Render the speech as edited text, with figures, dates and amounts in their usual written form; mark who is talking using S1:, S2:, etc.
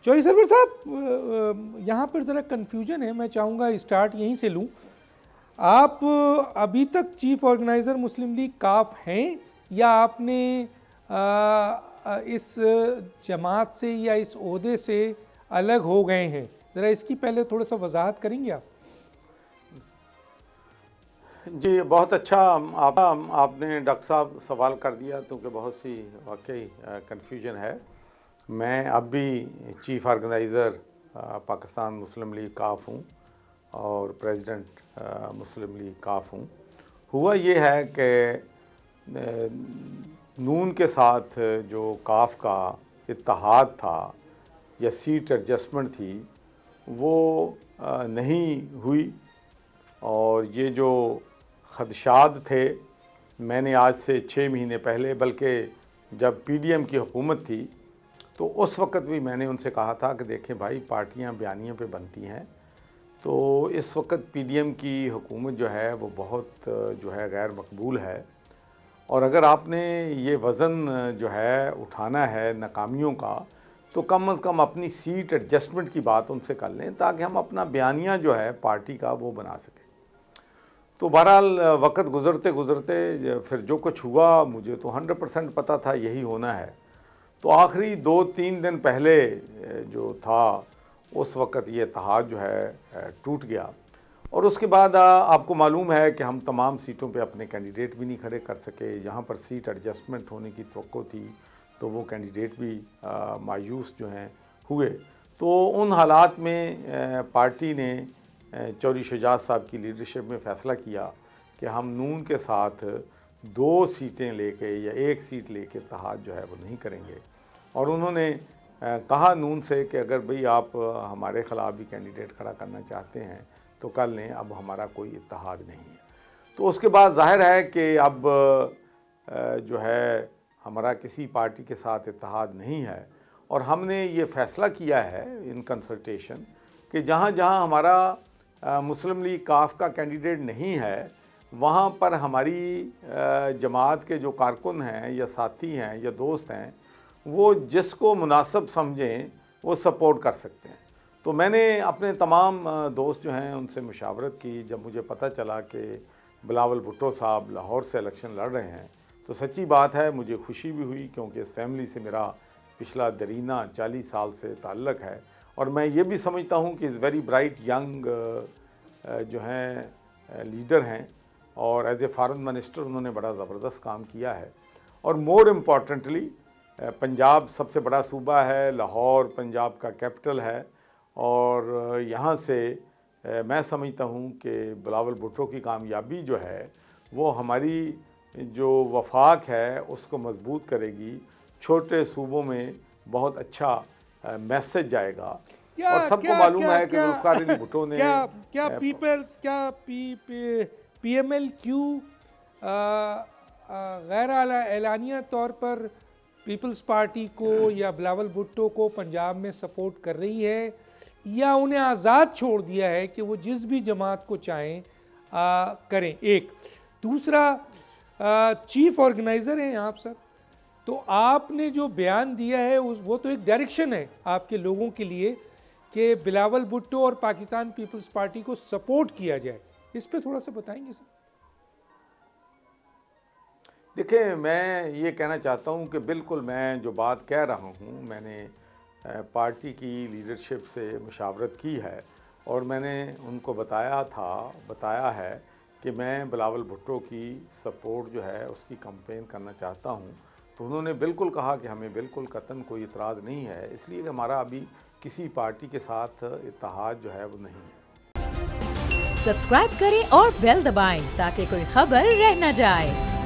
S1: Chaudhary server साहब, यहाँ पर ज़रा कन्फ्यूजन है, मैं चाहूँगा स्टार्ट यहीं से लूँ। आप अभी तक चीफ ऑर्गेनाइज़र मुस्लिम लीग काफ हैं या आपने इस जमात से या इस ओहदे से अलग हो गए हैं? ज़रा इसकी पहले थोड़ा सा वजाहत करेंगे आप?
S2: जी, बहुत अच्छा आपने डॉक्टर साहब सवाल कर दिया, क्योंकि बहुत सी वाकई कन्फ्यूजन है। मैं अब भी चीफ ऑर्गेनाइज़र पाकिस्तान मुस्लिम लीग काफ हूँ और प्रेसिडेंट मुस्लिम लीग काफ हूँ। हुआ ये है कि नून के साथ जो काफ का इत्तेहाद था या सीट एडजस्टमेंट थी वो नहीं हुई, और ये जो खदशात थे, मैंने आज से 6 महीने पहले, बल्कि जब पीडीएम की हुकूमत थी तो उस वक़्त भी मैंने उनसे कहा था कि देखें भाई, पार्टियां बयानियों पे बनती हैं, तो इस वक्त पीडीएम की हुकूमत जो है वो बहुत जो है गैर मकबूल है, और अगर आपने ये वज़न जो है उठाना है नाकामियों का, तो कम से कम अपनी सीट एडजस्टमेंट की बात उनसे कर लें, ताकि हम अपना बयानिया जो है पार्टी का वो बना सकें। तो बहरहाल वक्त गुज़रते गुज़रते फिर जो कुछ हुआ, मुझे तो 100% पता था यही होना है। तो आखिरी 2-3 दिन पहले जो था, उस वक़्त ये इत्तेहाद जो है टूट गया, और उसके बाद आपको मालूम है कि हम तमाम सीटों पे अपने कैंडिडेट भी नहीं खड़े कर सके। जहाँ पर सीट एडजस्टमेंट होने की तवक्को थी तो वो कैंडिडेट भी मायूस जो हैं हुए। तो उन हालात में पार्टी ने चौधरी शुजात साहब की लीडरशिप में फ़ैसला किया कि हम नून के साथ 2 सीटें लेके या 1 सीट लेके इत्तेहाद जो है वो नहीं करेंगे, और उन्होंने कहा नून से कि अगर भाई आप हमारे ख़िलाफ़ भी कैंडिडेट खड़ा करना चाहते हैं तो कर लें, अब हमारा कोई इत्तेहाद नहीं है। तो उसके बाद ज़ाहिर है कि अब जो है हमारा किसी पार्टी के साथ इत्तेहाद नहीं है, और हमने ये फ़ैसला किया है इन कंसल्टेशन कि जहाँ जहाँ हमारा मुस्लिम लीग काफ का कैंडिडेट नहीं है, वहाँ पर हमारी जमात के जो कारकुन हैं या साथी हैं या दोस्त हैं, वो जिसको मुनासिब समझें वो सपोर्ट कर सकते हैं। तो मैंने अपने तमाम दोस्त जो हैं उनसे मुशावरत की। जब मुझे पता चला कि बिलावल भुट्टो साहब लाहौर से इलेक्शन लड़ रहे हैं, तो सच्ची बात है मुझे खुशी भी हुई, क्योंकि इस फैमिली से मेरा पिछला दरीना 40 साल से ताल्लुक़ है, और मैं ये भी समझता हूँ कि इज़ वेरी ब्राइट यंग जो हैं लीडर हैं, और एज ए फॉरेन मिनिस्टर उन्होंने बड़ा ज़बरदस्त काम किया है। और मोर इम्पॉर्टेंटली पंजाब सबसे बड़ा सूबा है, लाहौर पंजाब का कैपिटल है, और यहाँ से मैं समझता हूँ कि बिलावल भुट्टो की कामयाबी जो है वो हमारी जो वफाक है उसको मजबूत करेगी। छोटे सूबों में बहुत अच्छा मैसेज जाएगा, और सबको मालूम है कि जुल्फ़िकार अली भुट्टो ने
S1: क्या पीपल्स PMLQ गैर एलानिया तौर पर पीपल्स पार्टी को या बिलावल भुट्टो को पंजाब में सपोर्ट कर रही है, या उन्हें आज़ाद छोड़ दिया है कि वो जिस भी जमात को चाहें करें? एक दूसरा, चीफ ऑर्गेनाइज़र हैं आप सर, तो आपने जो बयान दिया है वो तो एक डायरेक्शन है आपके लोगों के लिए कि बिलावल भुट्टो और पाकिस्तान पीपल्स पार्टी को सपोर्ट किया जाए, इस पे थोड़ा सा बताएंगे सर?
S2: देखिए, मैं ये कहना चाहता हूँ कि बिल्कुल मैं जो बात कह रहा हूँ, मैंने पार्टी की लीडरशिप से मुशावरत की है, और मैंने उनको बताया है कि मैं बिलावल भुट्टो की सपोर्ट जो है उसकी कैंपेन करना चाहता हूँ। तो उन्होंने बिल्कुल कहा कि हमें बिल्कुल कतन कोई इतराज़ नहीं है, इसलिए कि हमारा अभी किसी पार्टी के साथ इत्तेहाद जो है वो नहीं है।
S3: सब्सक्राइब करें और बेल दबाएं ताकि कोई खबर रह न जाए।